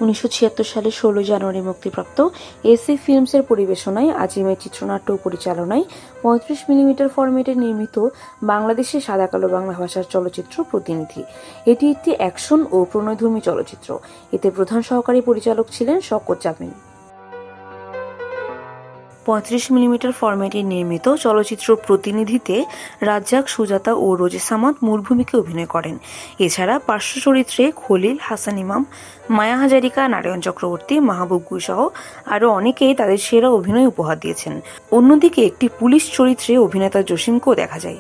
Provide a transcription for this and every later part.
1976 সালে 16 জানুয়ারি মুক্তিপ্রাপ্ত এসএ ফিল্মসের পরিবেশনায় আজিমের চিত্রনাট্য ও পরিচালনায় 35 মিলিমিটার ফরম্যাটে নির্মিত বাংলাদেশের সাদা কালো বাংলা ভাষার চলচ্চিত্র প্রতিনিধি। এটি একটি অ্যাকশন ও প্রণয়ধর্মী চলচ্চিত্র। এতে প্রধান সহকারী পরিচালক ছিলেন শওকত জামিল। 35 মিলিমিটার ফরম্যাটে নির্মিত চলচ্চিত্র প্রতিনিধিতে রাজ্জাক, সুজাতা ও রোজেসামাদ মূল ভূমিকায় অভিনয় করেন। এছাড়া পার্শ্ব চরিত্রে খলিল, হাসান ইমাম, মায়া হাজারিকা, নারায়ণ চক্রবর্তী, মাহবুব গুল সহ আরও অনেকেই তাদের সেরা অভিনয় উপহার দিয়েছেন। অন্যদিকে একটি পুলিশ চরিত্রে অভিনেতা জসিমকেও দেখা যায়।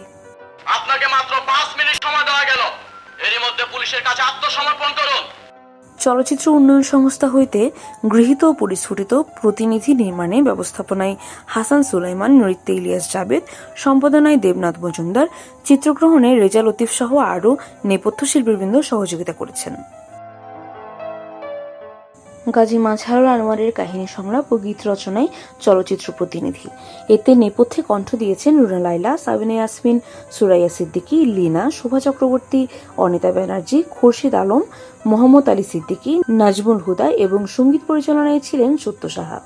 আপনাকে মাত্র 5 মিনিট সময় দেওয়া গেল, এরই মধ্যে পুলিশের কাছে আত্মসমর্পণ করুন। চলচ্চিত্র উন্নয়ন সংস্থা হইতে গৃহীত ও পরিস্ফুটিত প্রতিনিধি নির্মাণে ব্যবস্থাপনায় হাসান সুলাইমান, নৃত্যে ইলিয়াস জাবেদ, সম্পাদনায় দেবনাথ মজুমদার, চিত্রগ্রহণে রেজা লতিফ সহ আরও নেপথ্য শিল্পীবৃন্দ সহযোগিতা করেছেন। গাজী মাজহারুল আনোয়ারের কাহিনী সংলাপ ও গীত রচনায় চলচ্চিত্র প্রতিনিধি। এতে নেপথ্যে কণ্ঠ দিয়েছেন রুনা লায়লা, সাবিনা ইয়াসমিন, সুরাইয়া সিদ্দিকী, লীনা, শোভা চক্রবর্তী, অনিতা ব্যানার্জি, খোরশেদ আলম, মোহাম্মদ আলী সিদ্দিকী, নাজমুল হুদা এবং সঙ্গীত পরিচালনায় ছিলেন সত্য সাহা।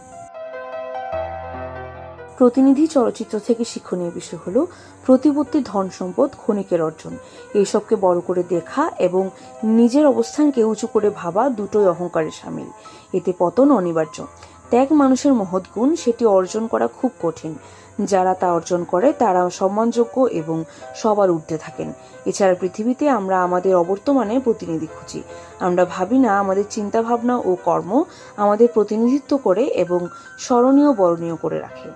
প্রতিনিধি চলচ্চিত্র থেকে শিক্ষণীয় বিষয় হল প্রতিপত্তি, ধন সম্পদ, ক্ষণিকের অর্জন। এইসবকে বড় করে দেখা এবং নিজের অবস্থানকে উঁচু করে ভাবা দুটোই অহংকারের শামিল। এতে পতন অনিবার্য। ত্যাগ মানুষের মহৎ গুণ, সেটি অর্জন করা খুব কঠিন। যারা তা অর্জন করে তারা সম্মানযোগ্য এবং সবার ঊর্ধ্বে থাকেন। এছাড়া পৃথিবীতে আমরা আমাদের অবর্তমানে প্রতিনিধি খুঁজি। আমরা ভাবি না আমাদের চিন্তা ভাবনা ও কর্ম আমাদের প্রতিনিধিত্ব করে এবং স্মরণীয় বরণীয় করে রাখে।